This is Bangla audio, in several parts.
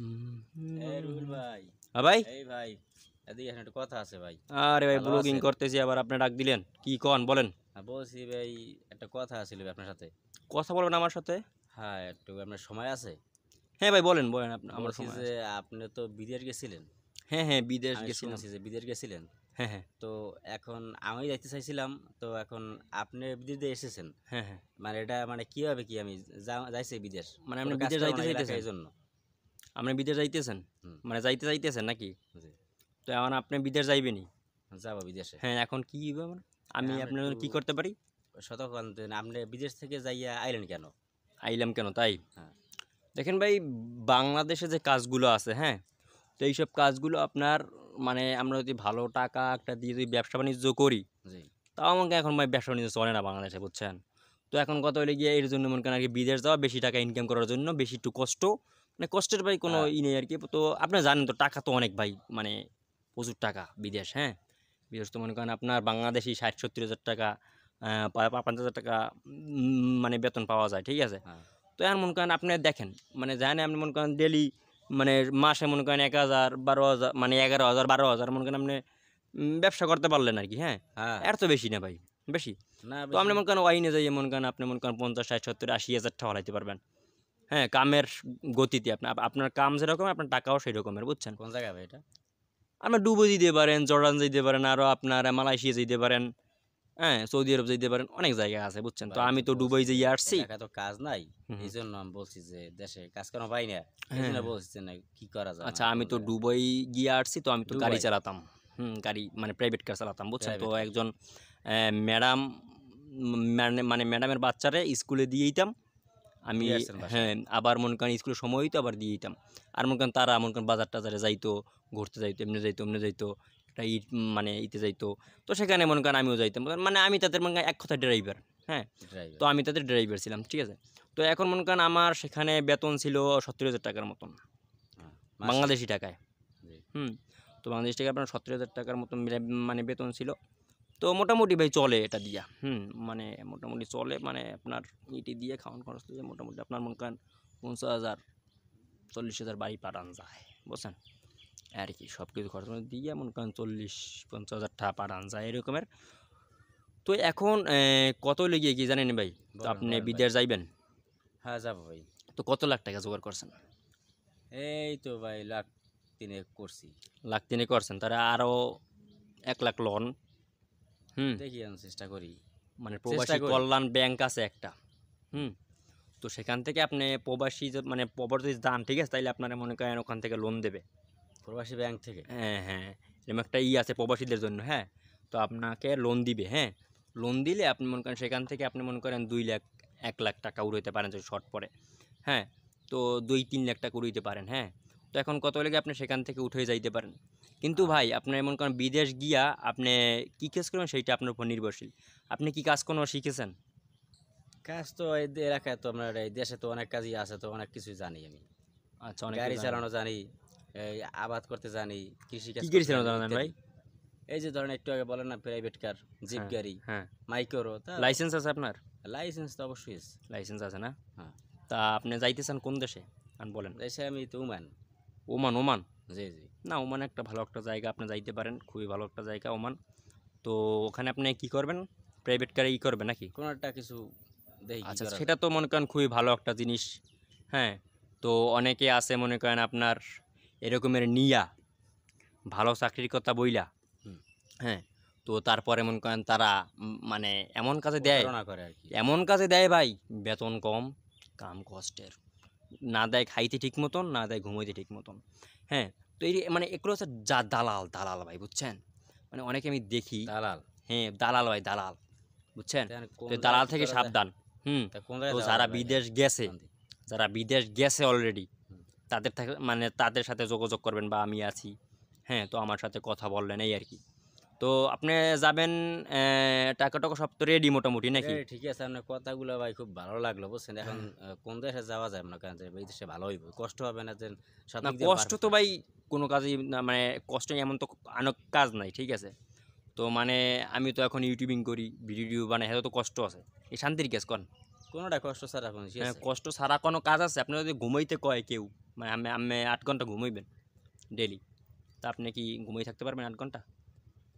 এই রুবেল ভাই, হ্যাঁ ভাই। এই ভাই, এদিকে আসেন, একটা কথা আছে ভাই। আরে ভাই, ভালো ব্লগিং আছেন? করতেছি আবার আপনি ডাক দিলেন, কি কন বলেন। বলছি ভাই, একটা কথা আছিল ভাই আপনার সাথে। কথা বলবেন আমার সাথে? হ্যাঁ, একটু আপনার সময় আছে? হ্যাঁ ভাই, বলেন বলেন, আমার বলছি সময় যে আছে। আপনি তো বিদেশ গেছিলেন। হ্যাঁ হ্যাঁ, বিদেশ আমি গেছিলাম। শুনছি যে বিদেশ গেছিলেন। হ্যাঁ হ্যাঁ তো এখন আমি যাইতে চাইছিলাম। তো এখন আপনি বিদেশ দিয়ে এসেছেন। হ্যাঁ হ্যাঁ। মানে এটা মানে কিভাবে কি আমি যাইছি বিদেশ? মানে আপনি কোনো কাজ বিদেশ করবো যাইতে না এলাকায় চাইতেছেন? এই জন্য। আপনি বিদেশ যাইতেছেন? হুম, মানে যাইতে চাইতেছেন নাকি? জি। তো এখন আপনি বিদেশ যাইবেনি? যাবো বিদেশে। হ্যাঁ, এখন কি ব্যাপার? আমি আমি আপনার একটু জন্য কি করতে পারি? সতর্ক দেন, আপনি বিদেশ থেকে যাইয়া আইলেন কেন? আইলাম কেন তাই? হ্যাঁ, দেখেন ভাই, বাংলাদেশে যে কাজগুলো আছে, হ্যাঁ, তো এইসব কাজগুলো আপনার মানে আমরা যদি ভালো টাকা একটা দিয়ে যদি ব্যবসা বাণিজ্য করি, জি। তাও আমাকে এখন ভাই ব্যবসা বাণিজ্য চলে না বাংলাদেশে, বুঝছেন? তো এখন কথা হলে গিয়ে এর জন্য মনে করেন আর কি বিদেশ যাওয়া, বেশি টাকা ইনকাম করার জন্য বেশি একটু কষ্ট, মানে কষ্টের ভাই কোনো হ্যাঁ, ই নেই আর কি। তো আপনারা জানেন তো টাকা তো অনেক ভাই, মানে প্রচুর টাকা বিদেশ, হ্যাঁ। বিদেশ তো মনে করেন আপনার বাংলাদেশি 60-70 হাজার টাকা, 5000 টাকা মানে বেতন পাওয়া যায়, ঠিক আছে। হ্যাঁ। তো এখন মনে করেন আপনি দেখেন, মানে জানেন আপনি মনে করেন ডেলি, মানে মাসে মনে করেন 1000 12,000 মানে 11,000 12,000 মনে করেন আপনি ব্যবসা করতে পারলেন আর কি, হ্যাঁ। হ্যাঁ, এর তো বেশি না ভাই, বেশি? না তো বেশি আপনি না। মনে করেন ওয়াইনে যাইয়ে মনে করেন আপনি মনে করেন 50 60 70 80 হাজার টাকা হালাইতে পারবেন, হ্যাঁ, কামের গতিতে। আপনার কাম যেরকম আপনার টাকাও সেই রকমের, বুঝছেন? কোন জায়গায় ভাই এটা? আপনি দুবাই যেতে পারেন, জর্ডান যেতে পারেন, আরও আপনার মালয়েশিয়া যেতে পারেন, হ্যাঁ, সৌদি আরব যেতে পারেন, অনেক জায়গা আছে, বুঝছেন? তো ভাই আমি তো তো বলছি দুবাই যে যেয়ে আসছি। এলাকায় তো কাজ নাই। হুম হুম। এইজন্য আমি বলছি যে দেশে কাজ কাম পাই না। হ্যাঁ এইজন্য হ্যাঁ। বলছি যে না কি করা যায় আচ্ছা, মানে আমি কোন তো জায়গায়? দুবাই গিয়ে আসছি, তো আমি তো গাড়ি দুবাই চালাতাম। গাড়ি মানে প্রাইভেট কার চালাতাম, বুঝছেন? তো প্রাইভেট কার। একজন ম্যাডাম, মানে ম্যাডামের বাচ্চারে স্কুলে দিয়ে দিতাম আমি। দিয়ে আসছেন বাসায়? হ্যাঁ, আবার মনে করেন স্কুলের সময় হইতো আবার দিয়ে দিতাম। আর মনে করেন তারা মনে করেন বাজার টাজারে যাইতো, ঘুরতে যাইতো, এমনি যাইতো এমনি যাইতো, একটা মানে ইতে যাইতো। তো সেখানে মনে করেন আমিও যাইতাম, মানে আমি তাদের মনে করেন এক কথা ড্রাইভার, হ্যাঁ। তো ড্রাইভার। আমি তাদের ড্রাইভার ছিলাম, ঠিক আছে। তো এখন মনে করেন আমার সেখানে বেতন ছিল 70,000 টাকার মতন, হ্যাঁ, মাসে। বাংলাদেশি টাকায়। জি। হুম। তো বাংলাদেশ থেকে আপনার 70,000 টাকার মতন মানে বেতন ছিল। তো মোটামুটি ভাই চলে এটা দিয়া। মানে মোটামুটি চলে, মানে আপনার ইটি দিয়ে খাওয়ান খরচ দিয়ে মোটামুটি আপনার মনে করেন 50,000 40,000 বাড়ি পাঠান যায়, বুঝছেন? আর কি সব কিছু খরচ দিয়ে মনে করেন 40-50,000 টাকা পাঠান যায় এরকমের। তো এখন কত লেগে কি জানেন ভাই? তো বলেন, আপনি বলেন ভাই। বিদেশ যাইবেন, হ্যাঁ, যাবো ভাই। তো কত লাখ টাকা জোগাড় করছেন? এই তো ভাই লাখ 3 করছি। লাখ তিনে করছেন, তারা আরও 1 লাখ লোন। হুম। দেখি আমি চেষ্টা করি। মানে চেষ্টা প্রবাসী করি। কল্যাণ ব্যাংক আছে একটা। হুম। তো সেখান থেকে আপনি প্রবাসী মানে প্রবাসী যদি যান, ঠিক আছে, তাইলে আপনারা মনে করেন ওখান থেকে লোন দেবে। প্রবাসী ব্যাংক থেকে? হ্যাঁ হ্যাঁ, এরকম একটা আছে প্রবাসীদের জন্য, হ্যাঁ। তো আপনাকে লোন দিবে, হ্যাঁ। লোন দিলে আপনি মনে করেন সেখান থেকে আপনি মনে করেন 2 লাখ 1 লাখ টাকা উড়াইতে পারেন যদি শর্ট পড়ে, হ্যাঁ। তো 2-3 লাখ টাকা উড়াইতে পারেন, হ্যাঁ। তো এখন কত লেগে আপনি সেখান থেকে উঠে যাইতে পারেন। কিন্তু ভাই আপনি মনে করেন বিদেশ গিয়া আপনি কী কাজ করবেন সেইটা আপনার উপর নির্ভরশীল। আপনি কি কাজ কোনো শিখেছেন? কাজ তো এই এলাকায় তো আপনার এই দেশে তো অনেক কাজই আছে, তো অনেক কিছুই জানি আমি। আচ্ছা, অনেক গাড়ি কিছু জানেন। চালানো জানি, এই আবাদ করতে জানি, কৃষি কাজ কী করতে করেছিলেন জানি জানেন ভাই? ইত্যাদি। এই যে ধরেন একটু আগে বলেন না প্রাইভেট কার, জিপ হ্যাঁ গাড়ি, হ্যাঁ। মাইক্রো তা লাইসেন্স আছে আপনার? লাইসেন্স তো অবশ্যই আছে। লাইসেন্স আছে না? হ্যাঁ, তা আপনি যাইতেছেন কোন দেশে? বলেন। দেশে আমি তো ওমান। ওমান? ওমান? জি, জি। না, ওমান একটা ভালো একটা জায়গা, আপনি যাইতে পারেন, খুবই ভালো একটা জায়গা ওমান। তো ওখানে আপনি কি করবেন? প্রাইভেট কারে করবেন নাকি? কোনো একটা কিছু দেখি কি আচ্ছা, করা সেটা যায়। তো মনে করেন খুবই ভালো একটা জিনিস, হ্যাঁ। তো অনেকে আছে মনে করেন আপনার এরকমের নিয়া ভালো চাকরির কথা বইলা, হুম, হ্যাঁ। তো তারপরে মনে করেন তারা মানে এমন কাজে দেয়, প্রতারণা করে আর কি। এমন কাজে দেয় ভাই, বেতন কম, কাম কষ্টের, না দেয় খাইতে ঠিক মতন, না দেয় ঘুমাইতে ঠিক মতন, হ্যাঁ। তো এই মানে এগুলো হচ্ছে যা দালাল দালাল ভাই, বুঝছেন? মানে অনেকে আমি দেখি, দালাল? হ্যাঁ, দালাল ভাই দালাল, বুঝছেন? তাহলে তো কোন এই জায়গায় দালাল কি থেকে করা যায়? সাবধান। তা কোন তো জায়গায় যাওয়া যারা যায় ভাই? বিদেশ গেছে, জানতে। যারা বিদেশ গেছে অলরেডি, হুম, তাদের থেকে মানে তাদের সাথে যোগাযোগ করবেন, বা আমি আছি, হ্যাঁ। তো আমার সাথে কথা বললেন এই আর কি। তো আপনি যাবেন, টাকা টাকা সব তো রেডি মোটামুটি নাকি? ঠিক আছে, আপনার কথাগুলো ভাই খুব ভালো লাগলো, বুঝছেন? এখন কোন দেশে যাওয়া যায় মনে করেন যে এই দেশে ভালো হইব, কষ্ট হবে না, যে সব না, দিক দিয়ে কষ্ট পারফেক্ট তো আছে। ভাই কোনো কাজেই না, মানে কষ্ট এমন তো অনেক কাজ নাই, ঠিক আছে। তো মানে আমি তো এখন ইউটিউবিং করি, ভিডিও বানাই, হ্যাঁ, তো কষ্ট আছে। এই শান্তির কাজ কন। কোনোটা কষ্ট ছাড়া কোনো কিছু হ্যাঁ, আছে? কষ্ট ছাড়া কোনো কাজ আছে? আপনি যদি ঘুমাইতে কয় কেউ, মানে আমি আমি 8 ঘন্টা ঘুমাইবেন ডেইলি, তা আপনি কি ঘুমিয়ে থাকতে পারবেন 8 ঘন্টা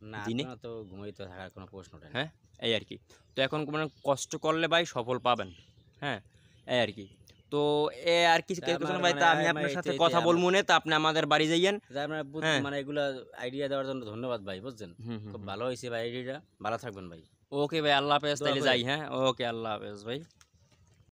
না দিনে? আপনার তো ঘুমাইতে থাকার কোনো প্রশ্ন ওঠে না। হ্যাঁ, এই আর কি। তো এখন মানে কষ্ট করলে ভাই সফল পাবেন, হ্যাঁ, এই আর কি। তো এ আর কিছু তা কিছু আমার না ভাই, মানে তা আমি আমার আপনার সাথে এইটাই কথা আমার বলবো না, তা আপনি আমাদের বাড়ি যাইয়েন। তা আপনার হ্যাঁ, মানে এগুলা আইডিয়া দেওয়ার জন্য ধন্যবাদ ভাই, বুঝছেন? হুম, হুম, খুব হুম। ভালো হইছে ভাই আইডিয়াটা। ভালো থাকবেন ভাই। ওকে ভাই, আল্লাহ হাফেজ দোয়া তাইলে যাই, করেন। হ্যাঁ? ওকে, আল্লাহ হাফেজ ভাই।